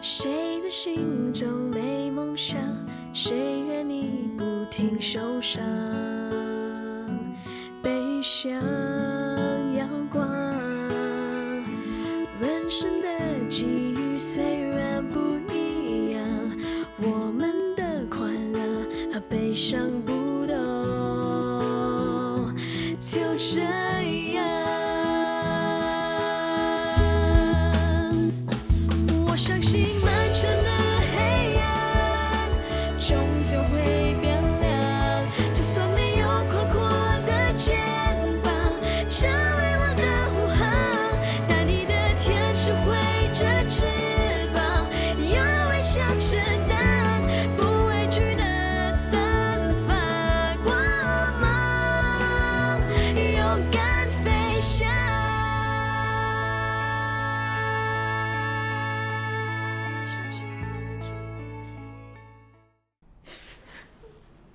谁的心中没梦想？谁愿你不停受伤？悲伤阳光，人生的际遇虽然不一样，我们的快乐和悲伤不同，就这样。我相信漫长的黑暗终究会变亮，就算没有宽阔的肩膀，成为我的护航，带你的天使挥着翅膀，有微笑承担，不畏惧的散发光芒，勇敢飞翔。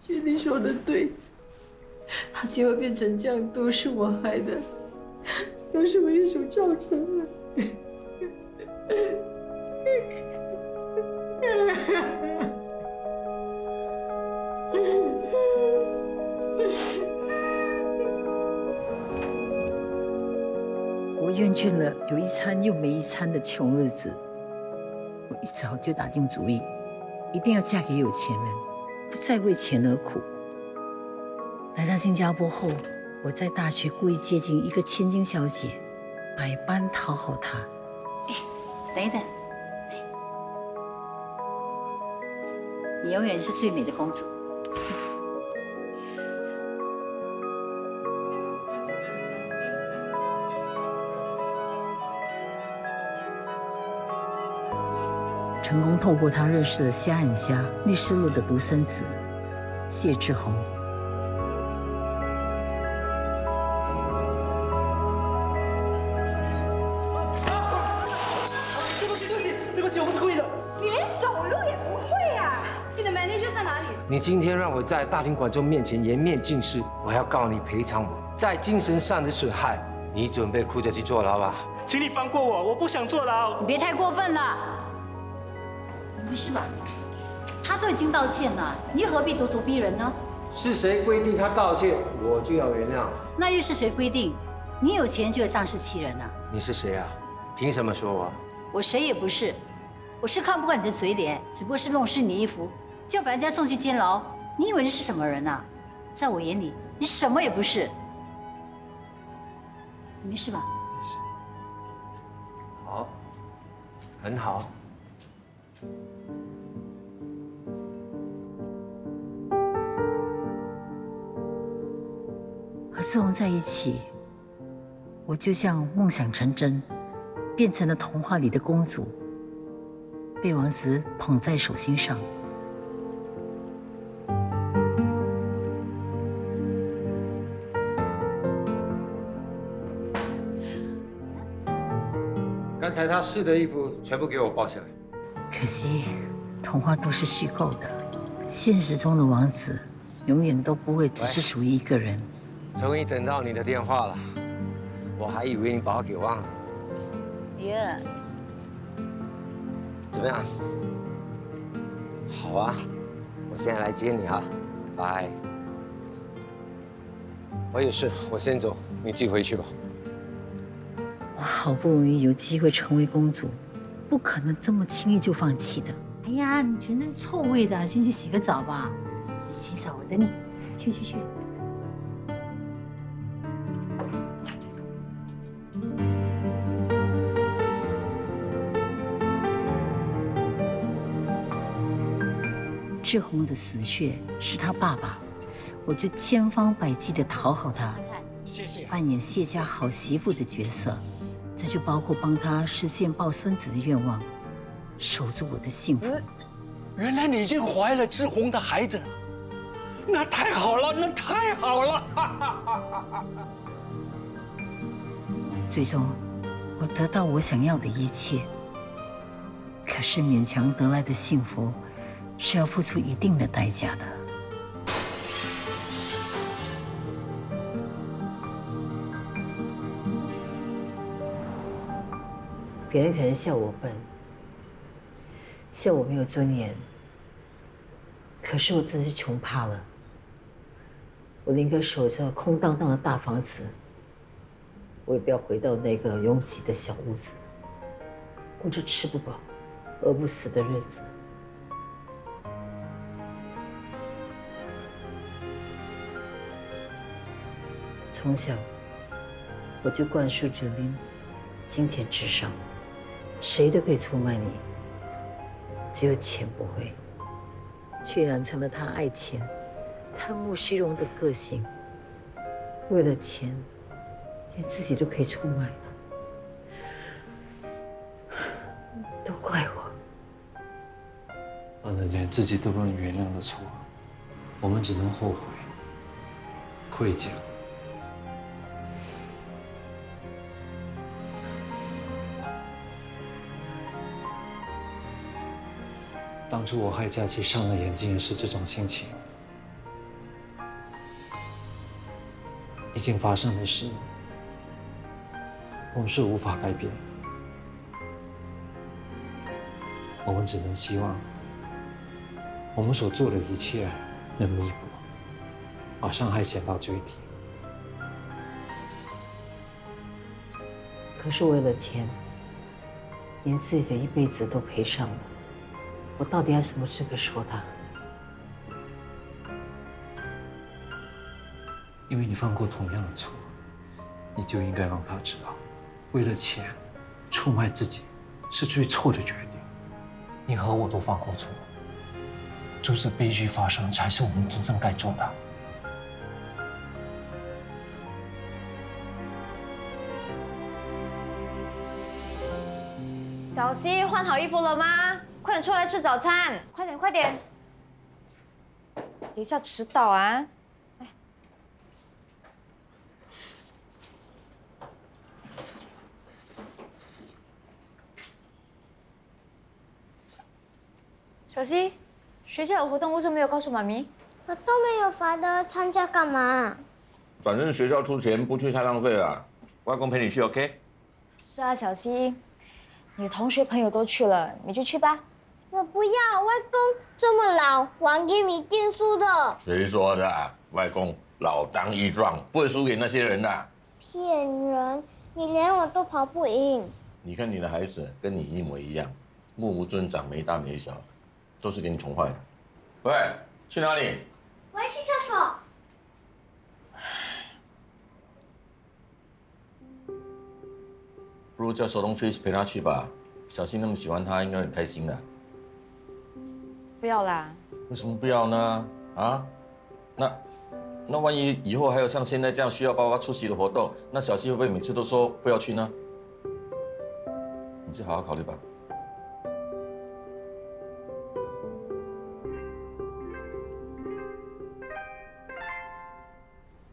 雪莉说的对，他结果变成这样都是我害的，都是我一手造成的。我厌倦了有一餐又没一餐的穷日子，我一早就打定主意，一定要嫁给有钱人，不再为钱而苦。来到新加坡后，我在大学故意接近一个千金小姐，百般讨好她。等一等，你永远是最美的公主。成功透过她认识了虾很虾律师路的独生子谢志宏。对不起，我不是故意的。你连走路也不会啊！你的 manager 在哪里？你今天让我在大庭广众面前颜面尽失，我要告你赔偿我在精神上的损害。你准备哭着去坐牢吧？请你放过我，我不想坐牢。你别太过分了，不是吧？他都已经道歉了，你又何必咄咄逼人呢？是谁规定他道歉我就要原谅？那又是谁规定你有钱就有仗势欺人呢？你是谁啊？凭什么说我？我谁也不是，我是看不惯你的嘴脸，只不过是弄湿你衣服，就把人家送去监牢。你以为你是什么人啊？在我眼里，你什么也不是。你没事吧？好，很好。和志宏在一起，我就像梦想成真，变成了童话里的公主，被王子捧在手心上。刚才他试的衣服全部给我包起来。可惜，童话都是虚构的，现实中的王子永远都不会只是属于一个人。终于等到你的电话了，我还以为你把我给忘了。爷，怎么样？好啊，我现在来接你啊，拜。我有事，我先走，你自己回去吧。我好不容易有机会成为公主，不可能这么轻易就放弃的。哎呀，你全身臭味的，先去洗个澡吧。洗澡，我等你。去。志宏的死穴是他爸爸，我就千方百计地讨好他，谢谢。扮演谢家好媳妇的角色，这就包括帮他实现抱孙子的愿望，守住我的幸福。原来你已经怀了志宏的孩子，那太好了，那太好了！最终，我得到我想要的一切，可是勉强得来的幸福，是要付出一定的代价的。别人可能笑我笨，笑我没有尊严，可是我真是穷怕了。我宁可守着空荡荡的大房子，我也不要回到那个拥挤的小屋子，过着吃不饱、饿不死的日子。从小我就灌输着林，金钱至上，谁都可以出卖你，只有钱不会，却养成了他爱钱、贪慕虚荣的个性。为了钱，连自己都可以出卖，都怪我。犯了连自己都不能原谅的错，我们只能后悔、愧疚。当初我害佳琪上了眼睛也是这种心情。已经发生的事，我们是无法改变。我们只能希望，我们所做的一切能弥补，把伤害减到最低。可是为了钱，连自己的一辈子都赔上了。我到底还什么资格说他？因为你犯过同样的错，你就应该让他知道，为了钱出卖自己是最错的决定。你和我都犯过错，阻止悲剧发生才是我们真正该做的。小希，换好衣服了吗？快点出来吃早餐，快点快点！等一下迟到啊！来，小希，学校有活动，为什么没有告诉妈咪？我都没有罚的，参加干嘛？反正学校出钱，不去太浪费了。外公陪你去 ，OK？ 是啊，小希，你同学朋友都去了，你就去吧。我不要，外公这么老，玩 game 一定输的。谁说的啊？外公老当益壮，不会输给那些人的。骗人！你连我都跑不赢。你看你的孩子跟你一模一样，目无尊长，没大没小，都是给你宠坏的。喂，去哪里？我要去厕所。不如叫手动 fish 陪他去吧。小新那么喜欢他，应该很开心的。不要啦。为什么不要呢？啊？那万一以后还有像现在这样需要爸爸出席的活动，那小希会不会每次都说不要去呢？你自己好好考虑吧。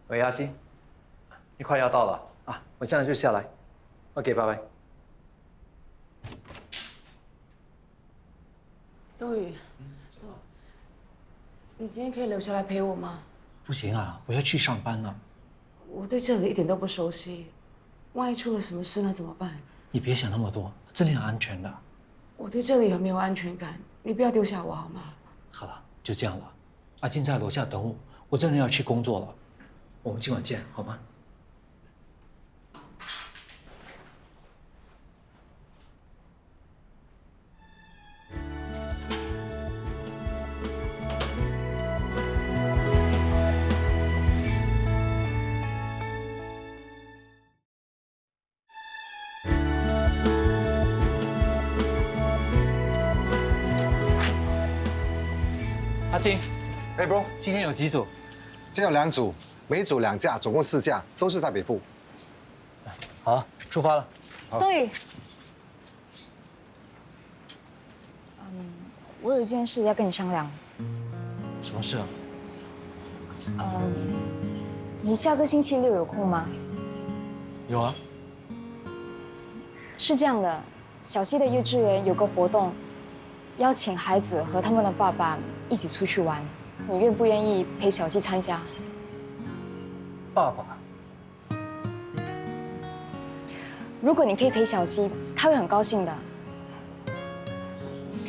喂，阿金，你快要到了啊，我现在就下来。OK， 拜拜。冬雨，你今天可以留下来陪我吗？不行啊，我要去上班了。我对这里一点都不熟悉，万一出了什么事那怎么办？你别想那么多，这里很安全的。我对这里很没有安全感，你不要丢下我好吗？好了，就这样了。阿金在楼下等我，我真的要去工作了。我们今晚见，好吗？阿金，哎，bro，今天有几组？今天有2组，每组2架，总共4架，都是在北部。好，出发了。冬雨，我有一件事要跟你商量。什么事啊？你下个星期六有空吗？有啊。是这样的，小溪的幼稚园有个活动，邀请孩子和他们的爸爸一起出去玩，你愿不愿意陪小溪参加？爸爸。如果你可以陪小溪，他会很高兴的。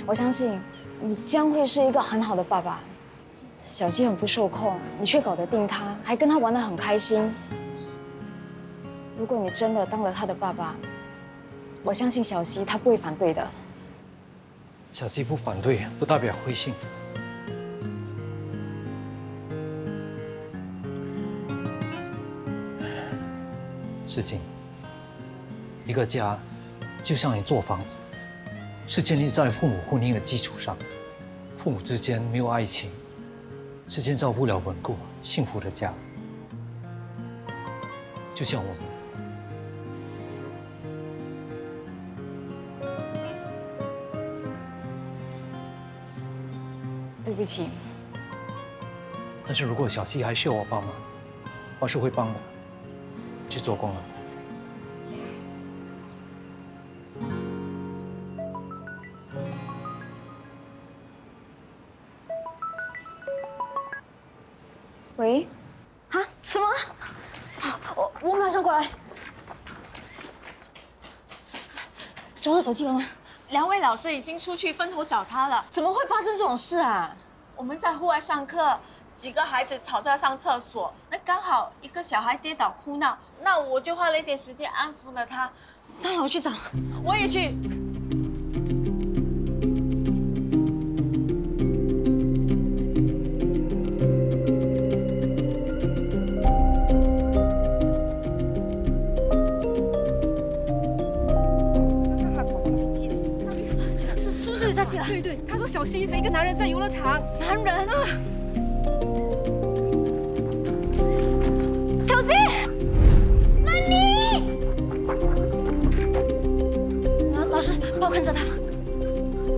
我相信你将会是一个很好的爸爸。小希很不受控，你却搞得定他，还跟他玩得很开心。如果你真的当了他的爸爸，我相信小希他不会反对的。小希不反对，不代表会幸福。世锦，一个家就像一座房子，是建立在父母婚姻的基础上。父母之间没有爱情，是建造不了稳固幸福的家。就像我们。 对不起，但是如果小希还需要我帮忙，我是会帮的。去做工了。喂，啊？什么？我马上过来。找到小希了吗？ 2位老师已经出去分头找他了。怎么会发生这种事啊？我们在户外上课，几个孩子吵着上厕所，那刚好一个小孩跌倒哭闹，那我就花了一点时间安抚了他。算了，我去找。我也去。对，他说小希和一个男人在游乐场。男人啊！小希，妈咪！老师，帮我看着他。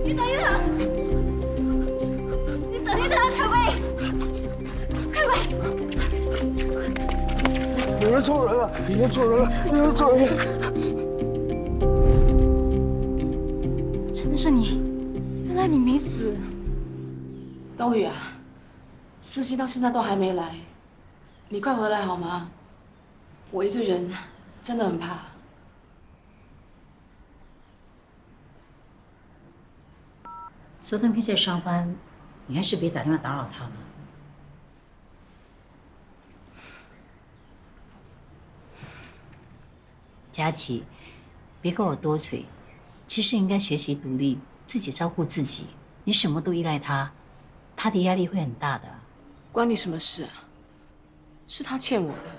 你等一等，你等一等，凯威，凯威！有人冲人了！有人冲人了！有人冲人了！真的是你。 原来你没死，冬雨啊，司机到现在都还没来，你快回来好吗？我一个人真的很怕。苏登斌在上班，你还是别打电话打扰他了。佳琪，别跟我多嘴，其实应该学习独立。 自己照顾自己，你什么都依赖他，他的压力会很大的。关你什么事啊？是他欠我的。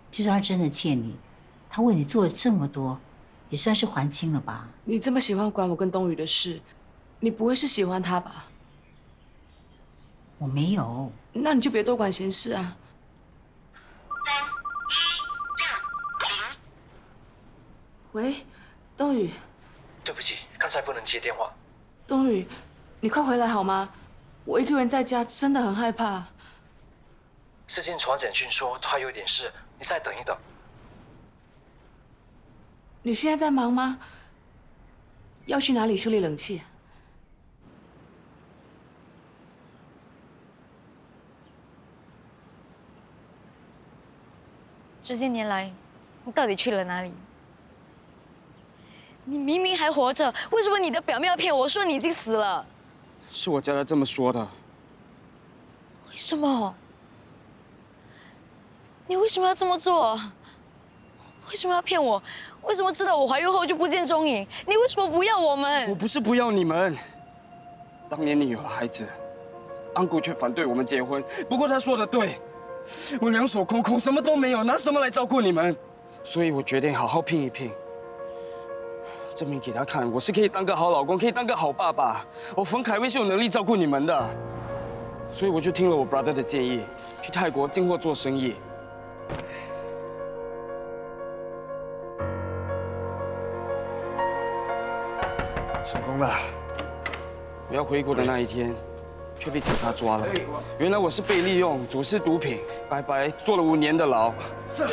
就算他真的欠你，他为你做了这么多，也算是还清了吧？你这么喜欢管我跟冬雨的事，你不会是喜欢他吧？我没有。那你就别多管闲事啊。喂，冬雨。 对不起，刚才不能接电话。冬雨，你快回来好吗？我一个人在家真的很害怕。世锦传简讯说他有点事，你再等一等。你现在在忙吗？要去哪里修理冷气？这些年来，你到底去了哪里？ 你明明还活着，为什么你的表妹要骗我说你已经死了？是我家人这么说的。为什么？你为什么要这么做？为什么要骗我？为什么知道我怀孕后就不见踪影？你为什么不要我们？我不是不要你们。当年你有了孩子，安谷却反对我们结婚。不过他说的对，我两手空空，什么都没有，拿什么来照顾你们？所以我决定好好拼一拼。 证明给他看，我是可以当个好老公，可以当个好爸爸。我冯凯威是有能力照顾你们的，所以我就听了我 brother 的建议，去泰国进货做生意。成功了！我要回国的那一天，却被警察抓了。原来我是被利用，主事毒品，白白坐了5年的牢。是，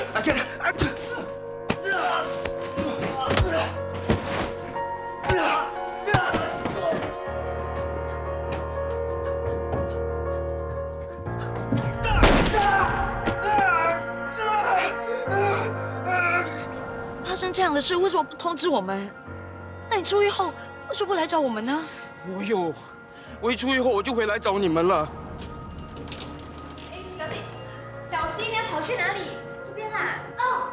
发生这样的事，为什么不通知我们？那你出狱后为什么不来找我们呢？我一出狱后我就回来找你们了。小希，小希，你要跑去哪里？这边啦。哦。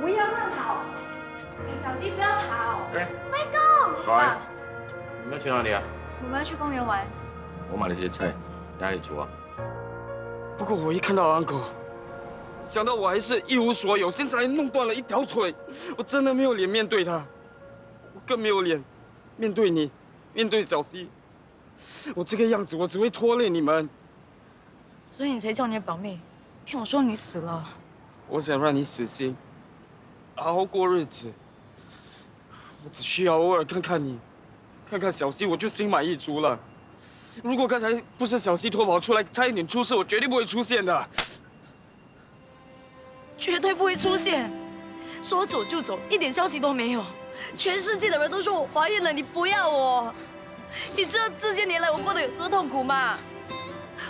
不要乱跑！小希，不要跑！外公，来，你们要去哪里啊？我们要去公园玩。我买了些菜，家里煮啊。不过我一看到 uncle， 想到我还是一无所有，现在还弄断了一条腿，我真的没有脸面对他，我更没有脸面对你，面对小希。我这个样子，我只会拖累你们。所以你才叫你的表妹骗我说你死了。我想让你死心，好好过日子。我只需要偶尔看看你，看看小希，我就心满意足了。如果刚才不是小希脱跑出来，差一点出事，我绝对不会出现的。绝对不会出现，说走就走，一点消息都没有。全世界的人都说我怀孕了，你不要我。你知道这些年来我过得有多痛苦吗？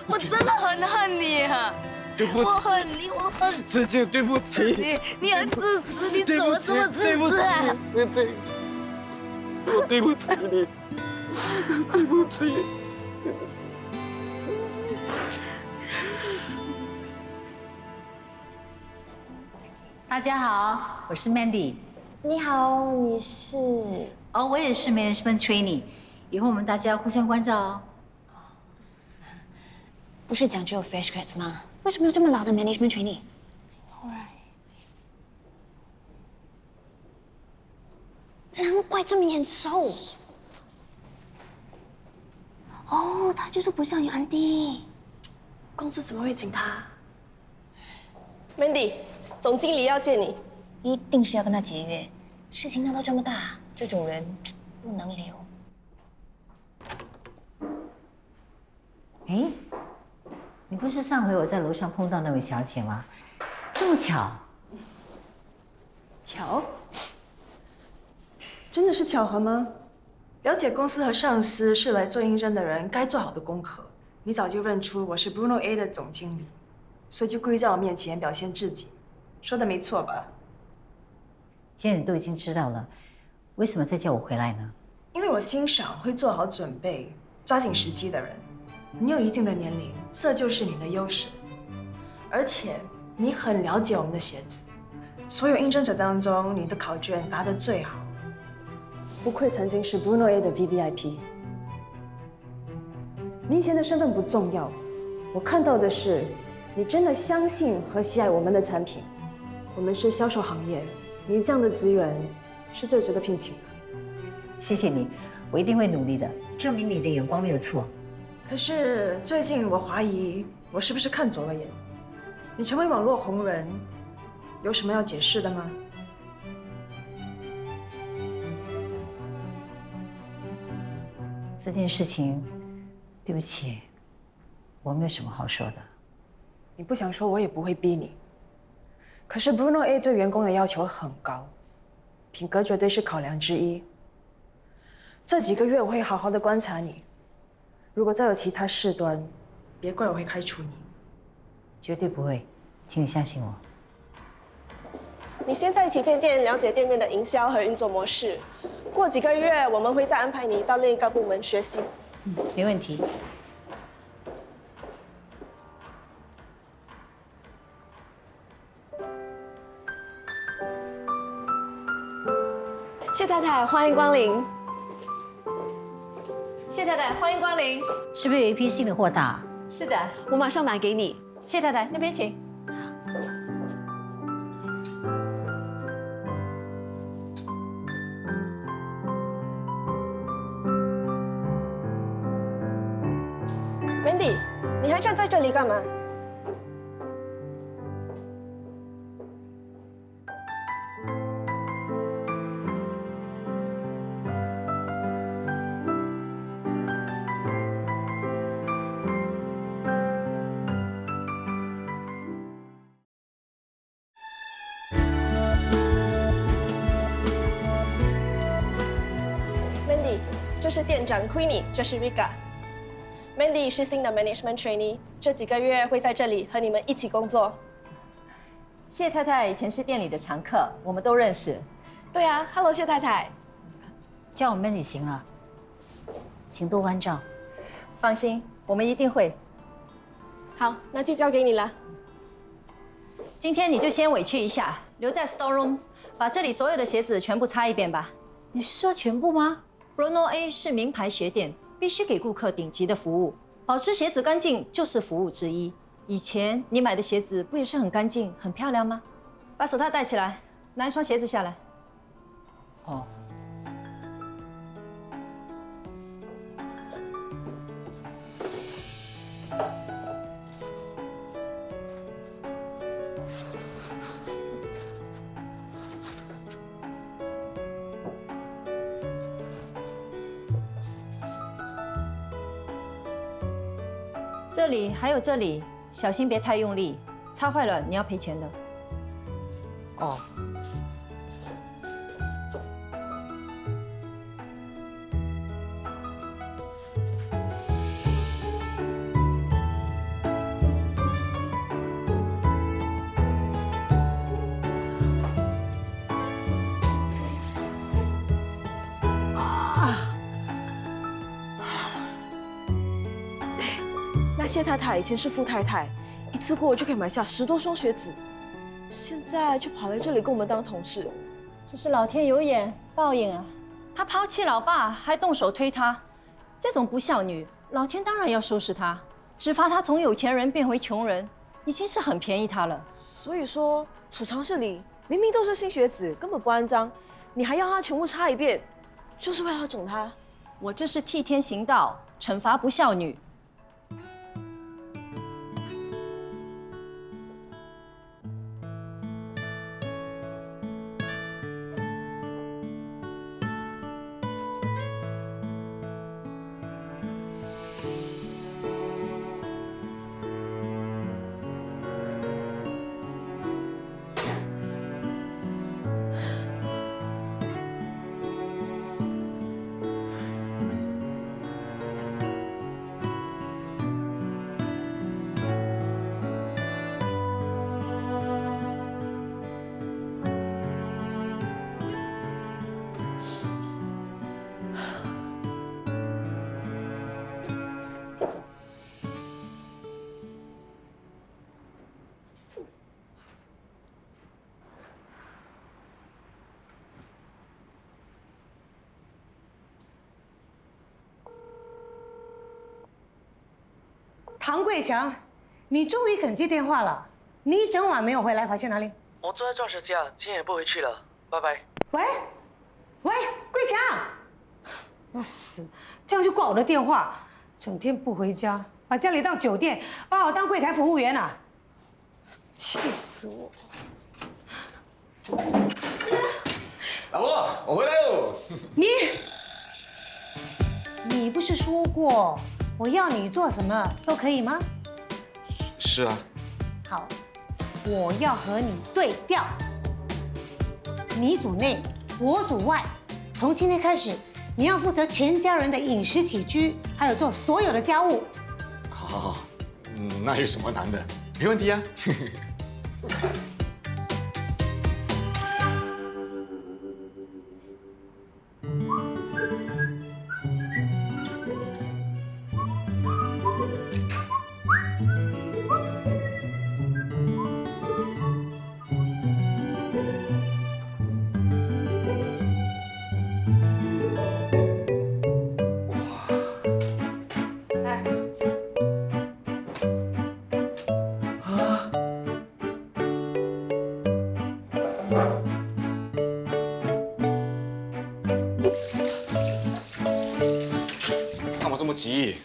我真的很恨你啊！对不起，我恨你，我恨师姐，对不起。你很自私，你怎么这么自私啊？我对不起你，对不起。大家好，我是 Mandy。你好，你是？哦，我也是 Management Trainee。以后我们大家互相关照哦。不是讲只有 fresh grads 吗？为什么有这么老的 management trainee？ 难怪这么眼熟。哦，他就是不像你安迪。公司怎么会请他 ？Mandy， 总经理要见你，一定是要跟他节约。事情闹到这么大，这种人不能留。哎，你不是上回我在楼上碰到那位小姐吗？这么巧？巧？真的是巧合吗？了解公司和上司是来做应征的人该做好的功课。你早就认出我是 Bruno A 的总经理，所以就故意在我面前表现自己，说的没错吧？既然你都已经知道了，为什么再叫我回来呢？因为我欣赏会做好准备、抓紧时机的人。你有一定的年龄，这就是你的优势。而且你很了解我们的鞋子，所有应征者当中，你的考卷答得最好。不愧曾经是 Bruno A 的 VVIP。你以前的身份不重要，我看到的是你真的相信和喜爱我们的产品。我们是销售行业，你这样的职员是最值得聘请的。谢谢你，我一定会努力的，证明你的眼光没有错。可是最近我怀疑我是不是看走了眼？你成为网络红人，有什么要解释的吗？这件事情，对不起，我没有什么好说的。你不想说，我也不会逼你。可是 Bruno A 对员工的要求很高，品格绝对是考量之一。这几个月我会好好的观察你，如果再有其他事端，别怪我会开除你。绝对不会，请你相信我。你先在旗舰店了解店面的营销和运作模式，过几个月我们会再安排你到另一个部门学习。没问题。谢太太，欢迎光临。谢太太，欢迎光临。是不是有一批新的货到？是的，我马上拿给你。谢太太，那边请。Mandy， 你还站在这里干嘛？这是店长 Queenie， 这是 Rika。Mandy 是新的 Management Trainee， 这几个月会在这里和你们一起工作。谢太太以前是店里的常客，我们都认识。对啊 ，Hello 谢太太，叫我们也行了，请多关照。放心，我们一定会。好，那就交给你了。今天你就先委屈一下，留在 store room， 把这里所有的鞋子全部擦一遍吧。你是说全部吗 Bruno A 是名牌鞋店，必须给顾客顶级的服务，保持鞋子干净就是服务之一。以前你买的鞋子不也是很干净、很漂亮吗？把手套戴起来，拿一双鞋子下来。哦。这里还有这里，小心别太用力，擦坏了你要赔钱的。哦。那谢太太以前是富太太，一次过就可以买下10多双鞋子，现在就跑来这里跟我们当同事，这是老天有眼，报应啊！她抛弃老爸，还动手推他，这种不孝女，老天当然要收拾她，只罚她从有钱人变回穷人，已经是很便宜她了。所以说，储藏室里明明都是新鞋子，根本不肮脏，你还要她全部擦一遍，就是为了要整她。我这是替天行道，惩罚不孝女。唐贵强，你终于肯接电话了。你一整晚没有回来，跑去哪里？我坐在钻石家，今天也不回去了，拜拜。喂，贵强，我死，这样就挂我的电话，整天不回家，把家里当酒店，把我当柜台服务员啊！气死我！老婆，我回来喽。你不是说过我要你做什么都可以吗？是啊。好，我要和你对调。你组内，我组外。从今天开始，你要负责全家人的饮食起居，还有做所有的家务。好，那有什么难的？没问题啊。干嘛这么急？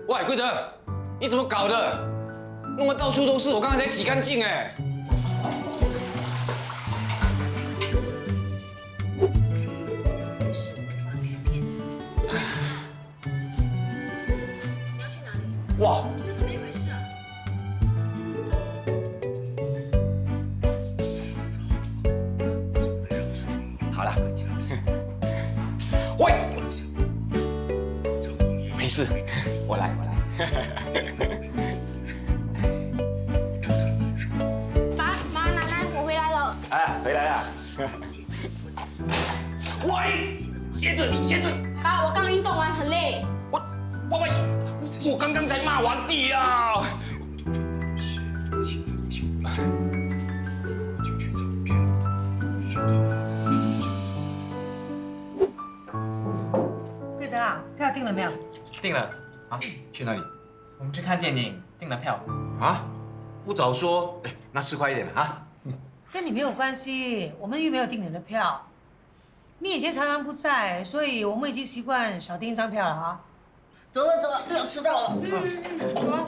喂，贵德，你怎么搞的？弄得到处都是，我刚才才洗干净哎。哇，这怎么一回事啊？好了，没事，我来。妈，奶奶，我回来了。哎，回来了。喂，鞋子。爸，我刚运动完，很累。我刚刚才骂完你啊！贵德啊，票订了没有？定了啊？去哪里？我们去看电影，订了票。啊？不早说，哎，那吃快一点啊！跟你没有关系，我们又没有订你的票。你以前常常不在，所以我们已经习惯少订一张票了啊。走了，要迟到了。走啊。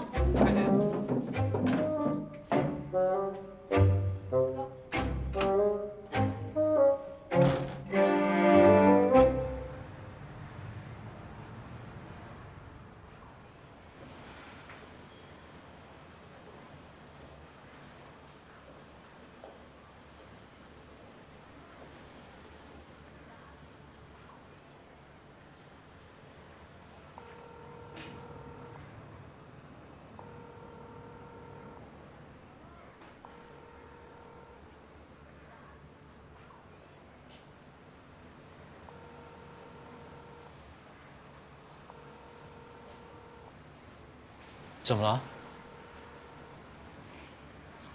怎么了？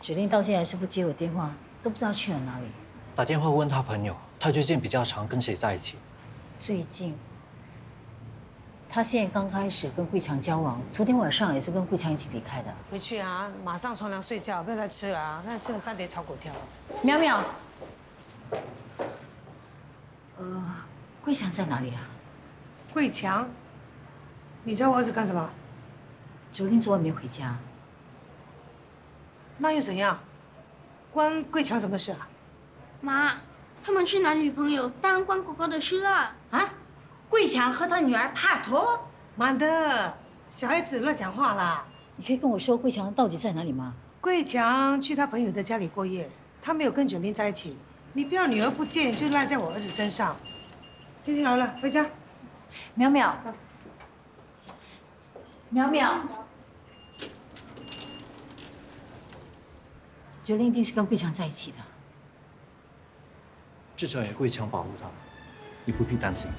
指令到现在还是不接我电话，都不知道去了哪里。打电话问他朋友，他最近比较常跟谁在一起？最近，他现在刚开始跟桂强交往，昨天晚上也是跟桂强一起离开的。回去啊，马上冲凉睡觉，不要再吃了啊！刚才吃了3碟炒粿条。苗苗，桂强在哪里啊？桂强，你找我儿子干什么？昨天昨晚没回家。那又怎样？关桂强什么事啊？妈，他们是男女朋友，当然关哥哥的事啦。啊？桂强和他女儿拍拖？妈的，小孩子乱讲话啦！你可以跟我说桂强到底在哪里吗？桂强去他朋友的家里过夜，他没有跟9玲在一起。你不要女儿不见就赖在我儿子身上。天天来了，回家。苗苗。苗苗，9玲一定是跟桂强在一起的。至少也桂强保护他，你不必担心。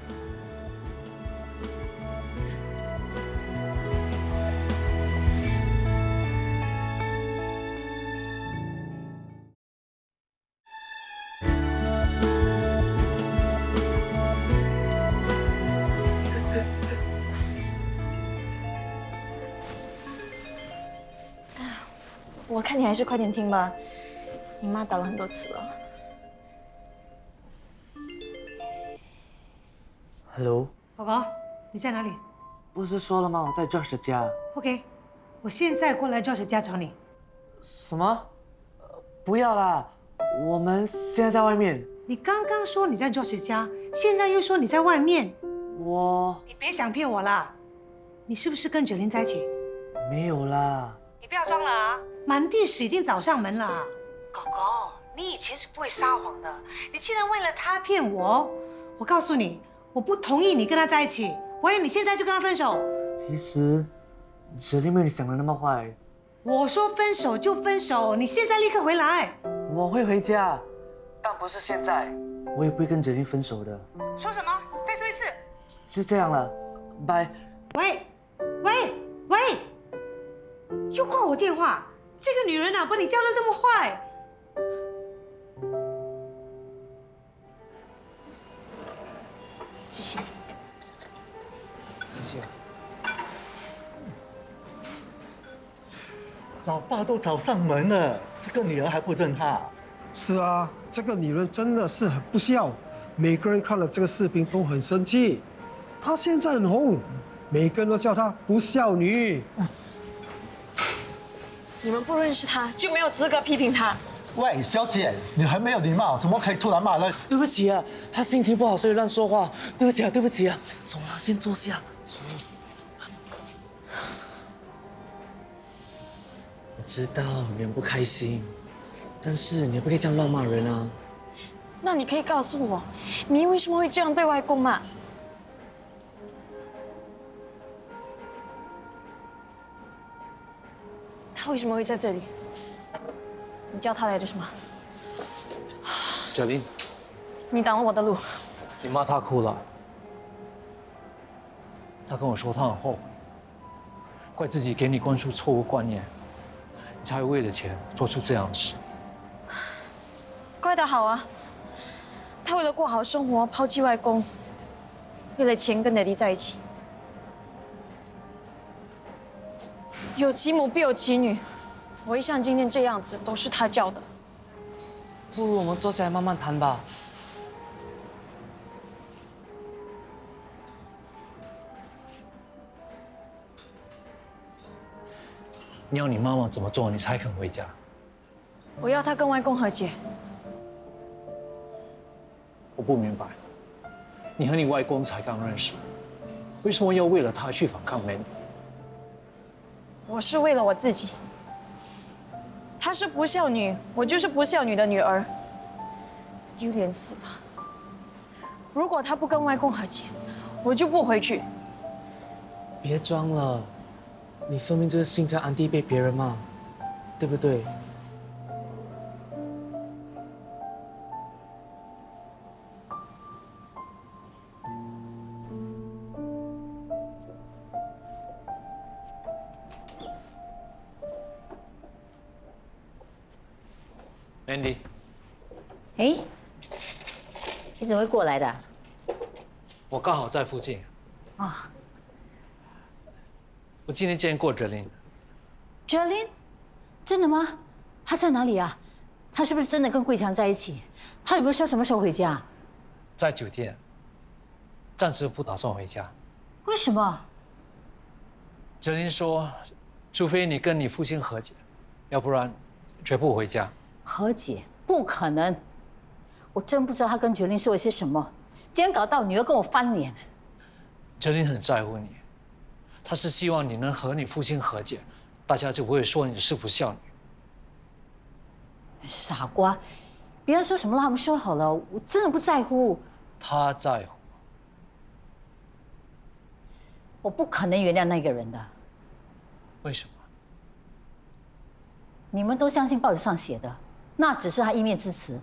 我看你还是快点听吧，你妈打了很多次了。Hello， 宝宝，你在哪里？不是说了吗？我在 Josh 的家。OK， 我现在过来 Josh 家找你。什么？不要啦，我们现在在外面。你刚刚说你在 Josh 家，现在又说你在外面。你别想骗我啦！你是不是跟9玲在一起？没有啦。你不要装了啊！满地屎已经找上门了。狗狗，你以前是不会撒谎的，你竟然为了他骗我！我告诉你，我不同意你跟他在一起，我要你现在就跟他分手。其实9玲没有你想的那么坏。我说分手就分手，你现在立刻回来。我会回家，但不是现在。我也不会跟9玲分手的。说什么？再说一次。就这样了，拜。喂，又挂我电话。这个女人啊，把你教得这么坏。谢谢。谢谢。老爸都找上门了，这个女儿还不认他。是啊，这个女人真的是很不孝，每个人看了这个视频都很生气。她现在很红，每个人都叫她不孝女。你们不认识她，就没有资格批评她。喂，小姐，你很没有礼貌，怎么可以突然骂人？对不起啊，她心情不好，所以乱说话。对不起啊，对不起啊。走了，先坐下。走。我知道你很不开心，但是你不可以这样乱骂人啊。那你可以告诉我，你为什么会这样对外公吗？他为什么会在这里？你叫他来的是吗？芷琳，你挡了我的路。你妈她哭了，她跟我说她很后悔，怪自己给你灌输错误观念，你才会为了钱做出这样的事。怪得好啊！他为了过好生活抛弃外公，为了钱跟爹地在一起。有其母必有其女，我一向今天这样子都是他教的。不如我们坐下来慢慢谈吧。你要你妈妈怎么做，你才肯回家？我要他跟外公和解。我不明白，你和你外公才刚认识，为什么要为了他去反抗美女？我是为了我自己。她是不孝女，我就是不孝女的女儿，丢脸死了。如果她不跟外公和解，我就不回去。别装了，你分明就是心疼安迪被别人骂，对不对？Andy， 哎，你怎么会过来的？我刚好在附近。啊，我今天见过芷琳。芷琳，真的吗？她在哪里啊？她是不是真的跟桂强在一起？她有没有说什么时候回家？在酒店，暂时不打算回家。为什么？芷琳说，除非你跟你父亲和解，要不然绝不回家。和解？不可能！我真不知道她跟芷琳说了些什么，竟然搞到女儿跟我翻脸。芷琳很在乎你，她是希望你能和你父亲和解，大家就不会说你是不孝女。傻瓜，别人说什么他们说好了，我真的不在乎。她在乎。我不可能原谅那个人的。为什么？你们都相信报纸上写的，那只是他一面之词。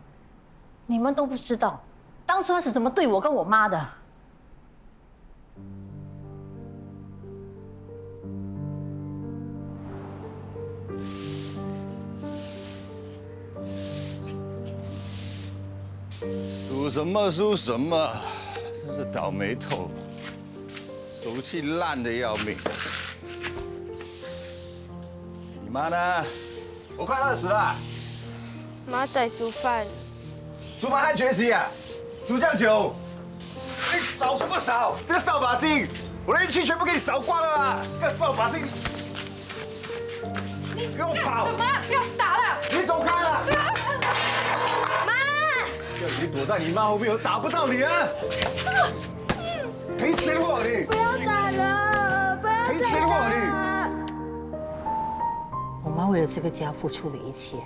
你们都不知道，当初他是怎么对我跟我妈的。赌什么输什么，真是倒霉透了，手气烂得要命。你妈呢？我快饿死了。妈在煮饭。煮满汉全席啊！煮酱酒。你扫什么扫？这个扫把星，我的运气全部给你扫光了啦！这个扫把星，你给我跑！什么？不要打了！你走开了！妈！要你躲在你妈后面，我打不到你啊！赔钱货你！不要打了！不要赔钱货你！我妈为了这个家付出了一切，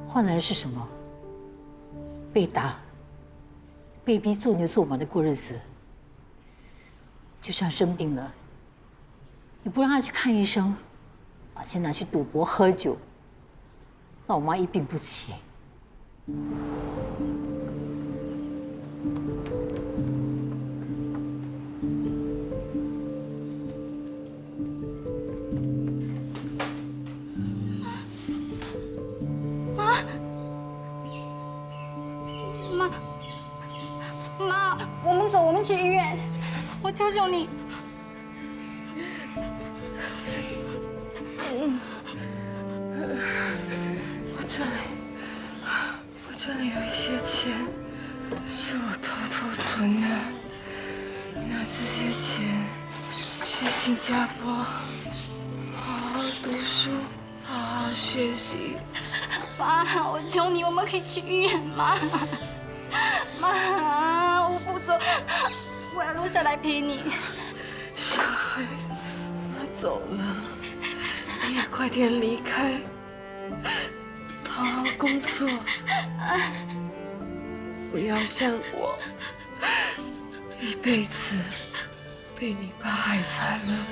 换来的是什么？被打，被逼做牛做马的过日子。就算生病了，也不让她去看医生，把钱拿去赌博喝酒，让我妈一病不起。妈，我们走，我们去医院。我求求你。我这里有一些钱，是我偷偷存的。你拿这些钱去新加坡，好好读书，好好学习。妈，我求你，我们可以去医院吗？妈，我不走，我要留下来陪你。小孩子，他走了，你也快点离开，好好工作，不要像我，一辈子被你爸害惨了。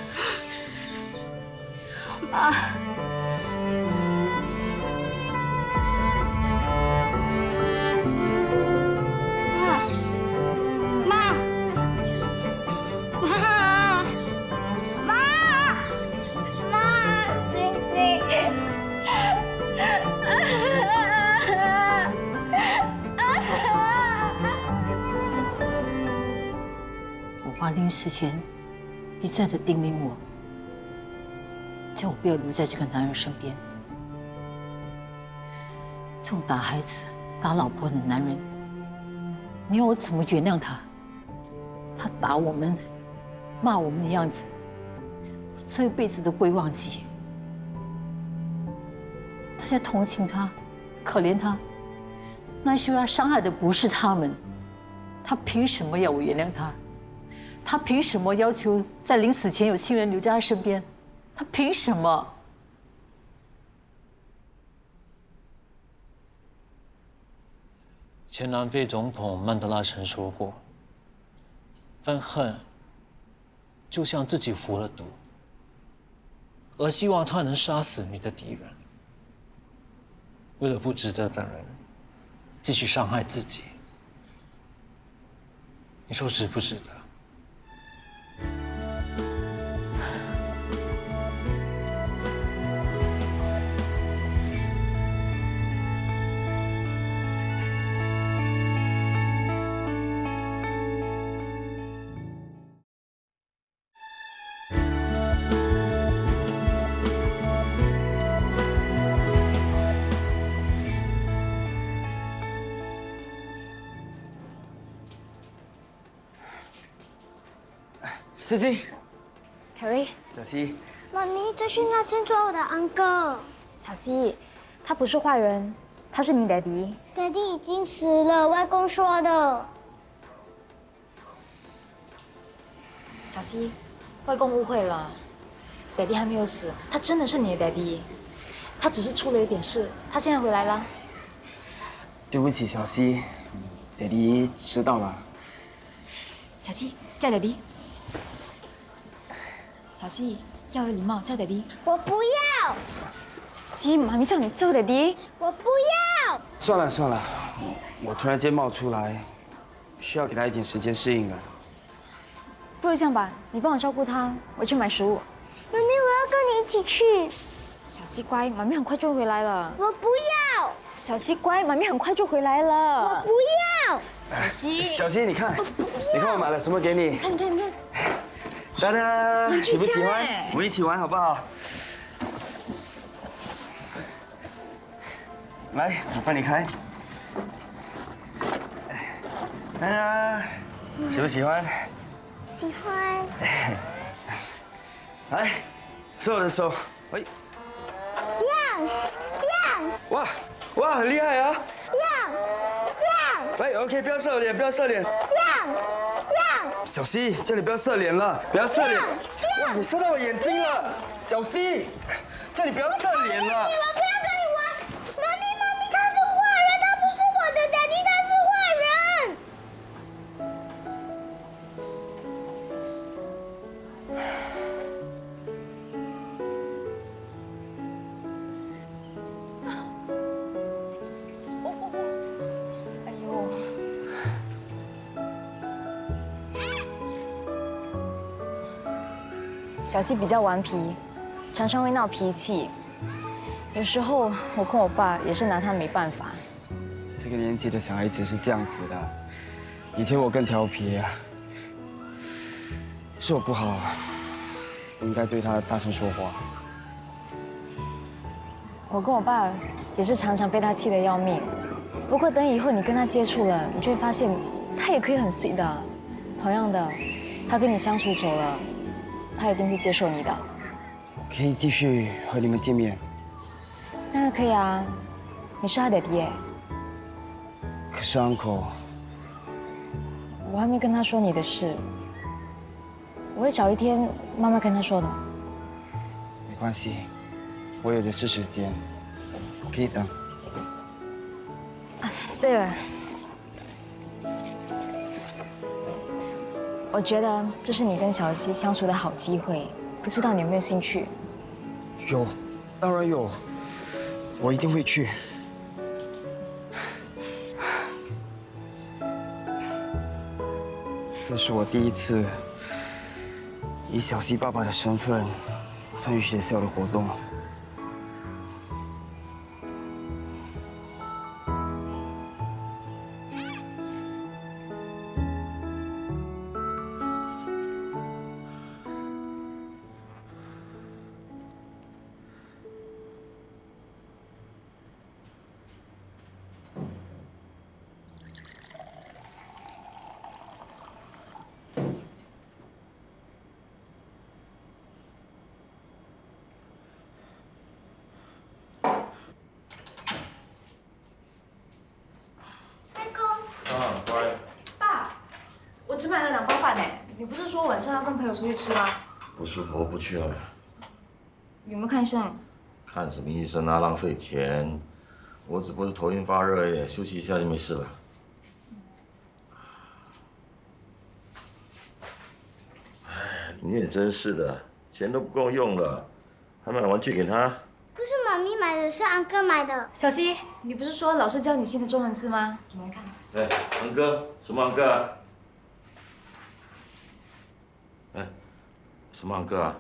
妈临死前一再的叮咛我，叫我不要留在这个男人身边。这种打孩子、打老婆的男人，你要我怎么原谅他？他打我们、骂我们的样子，我这辈子都不会忘记。大家同情他，可怜他，那些他伤害的不是他们，他凭什么要我原谅他？他凭什么要求在临死前有亲人留在他身边？他凭什么？前南非总统曼德拉曾说过：“愤恨就像自己服了毒，而希望他能杀死你的敌人。为了不值得的人，继续伤害自己，你说值不值得？”司机，凯薇，小西，妈咪，这是那天抓我的 uncle。小西，他不是坏人，他是你爹地。爹地已经死了，外公说的。小西，外公误会了，爹地还没有死，他真的是你的爹地，他只是出了一点事，他现在回来了。对不起，小西，爹地知道了。小西，叫爹地。小西，要有礼貌，叫爹地。我不要。小西，妈咪叫你叫爹地。我不要。算了算了，我突然间冒出来，需要给他一点时间适应了。不如这样吧，你帮我照顾他，我去买食物。妈咪，我要跟你一起去。小西乖，妈咪很快就回来了。我不要。小西乖，妈咪很快就回来了。我不要。小西，小西，你看，你看我买了什么给你？看看看。哒哒，喜不喜欢？我们一起玩好不好？来，我帮你开。哒哒，喜不喜欢？喜欢。来，是我的手。喂。哇哇，很厉害啊！喂 ，OK， 不要射脸，不要射脸。小西，叫你不要射脸了，不要射脸。哇，你射到我眼睛了，小西，叫你不要射脸了。我不要跟你玩，妈咪，他是坏人，他不是我的爹地，他是坏人。哎呦。小西比较顽皮，常常会闹脾气。有时候我跟我爸也是拿他没办法。这个年纪的小孩子是这样子的，以前我更调皮啊，是我不好，不应该对他大声说话。我跟我爸也是常常被他气得要命。不过等以后你跟他接触了，你就会发现他也可以很随的。同样的，他跟你相处久了，他一定会接受你的。我可以继续和你们见面。当然可以啊，你是他爹地耶。可是 uncle， 我还没跟他说你的事，我会找一天慢慢跟他说的。没关系，我有的是时间，我可以等。对了，我觉得这是你跟小西相处的好机会，不知道你有没有兴趣？有，当然有，我一定会去。这是我第一次以小希爸爸的身份参与学校的活动。乖。爸，我只买了2包饭呢。你不是说晚上要跟朋友出去吃吗？不舒服，不去了。有没有看医生？看什么医生啊，浪费钱。我只不过是头晕发热而已，休息一下就没事了。哎，你也真是的，钱都不够用了，还买玩具给他。不是妈咪买的，是安哥买的。小希，你不是说老师教你新的中文字吗？给我看。哎，安哥，什么安哥啊？哎，什么安哥啊？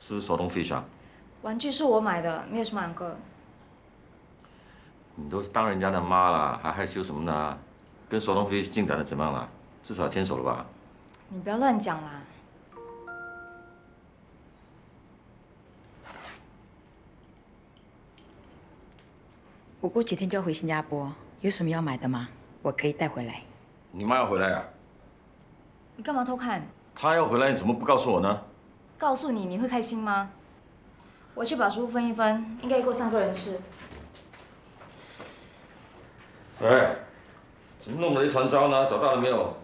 是不是手动 fish 啊？玩具是我买的，没有什么安哥。你都是当人家的妈了，还害羞什么呢？跟手动 fish 进展的怎么样了？至少牵手了吧？你不要乱讲啦。我过几天就要回新加坡，有什么要买的吗？我可以带回来。你妈要回来啊？你干嘛偷看？她要回来，你怎么不告诉我呢？告诉你，你会开心吗？我去把食物分一分，应该够3个人吃。哎，怎么弄得一团糟呢？找到了没有？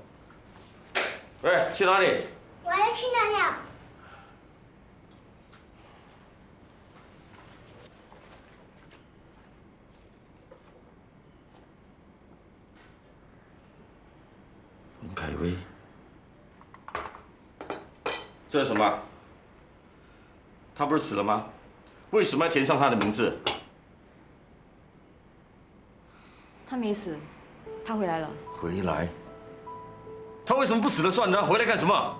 哎，去哪里？我要去哪里啊？冯凯威，这是什么？他不是死了吗？为什么要填上他的名字？他没死，他回来了。回来？他为什么不死了算呢？回来干什么？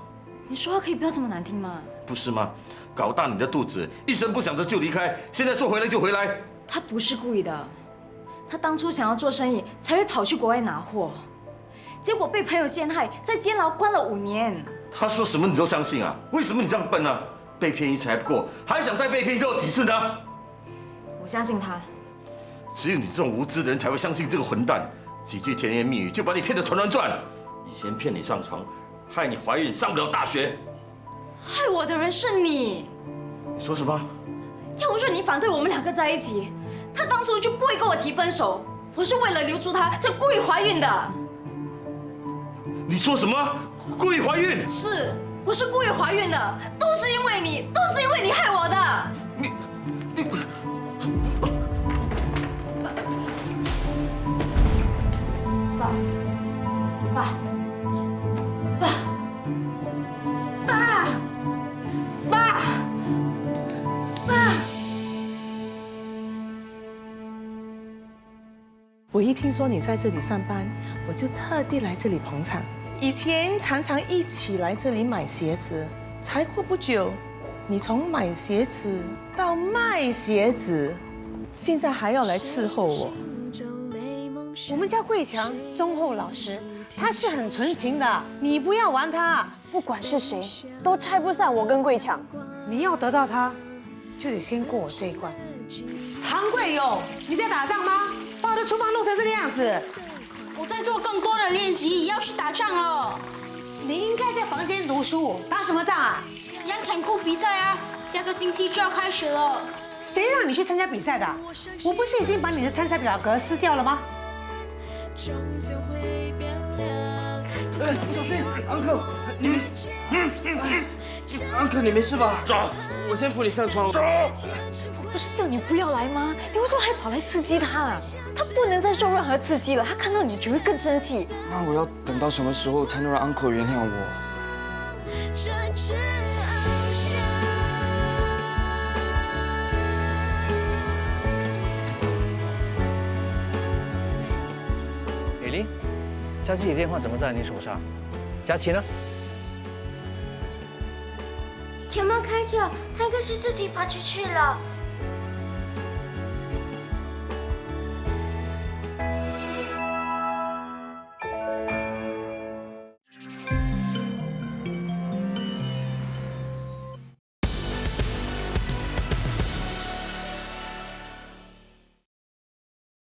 你说话可以不要这么难听吗？不是吗？搞大你的肚子，一声不响的就离开，现在说回来就回来。他不是故意的，他当初想要做生意，才会跑去国外拿货，结果被朋友陷害，在监牢关了5年。他说什么你都相信啊？为什么你这样笨呢？被骗1次还不够，还想再被骗第几次呢？我相信他。只有你这种无知的人才会相信这个混蛋，几句甜言蜜语就把你骗得团团转。以前骗你上床，害你怀孕上不了大学。害我的人是你。你说什么？要不是你反对我们2个在一起，他当初就不会跟我提分手。我是为了留住他，才故意怀孕的。你说什么？故意怀孕？是，我是故意怀孕的，都是因为你，都是因为你害我的。你。爸，我一听说你在这里上班，我就特地来这里捧场。以前常常一起来这里买鞋子，才过不久，你从买鞋子到卖鞋子，现在还要来伺候我。我们叫桂强，忠厚老实，他是很纯情的，你不要玩他。不管是谁，都拆不散我跟桂强。你要得到他，就得先过我这一关。唐贵勇，你在打仗吗？把我的厨房弄成这个样子。我在做更多的练习，要去打仗了。你应该在房间读书，打什么仗啊？养坦克比赛啊，下个星期就要开始了。谁让你去参加比赛的？我不是已经把你的参赛表格撕掉了吗？小心，安克，你没，安克，你没事吧？走，我先扶你上床。走。不是叫你不要来吗？你为什么还跑来刺激他？他不能再受任何刺激了，他看到你只会更生气。那我要等到什么时候才能让安克原谅我？佳琪的电话怎么在你手上？佳琪呢？前门开着，他应该是自己跑出去了。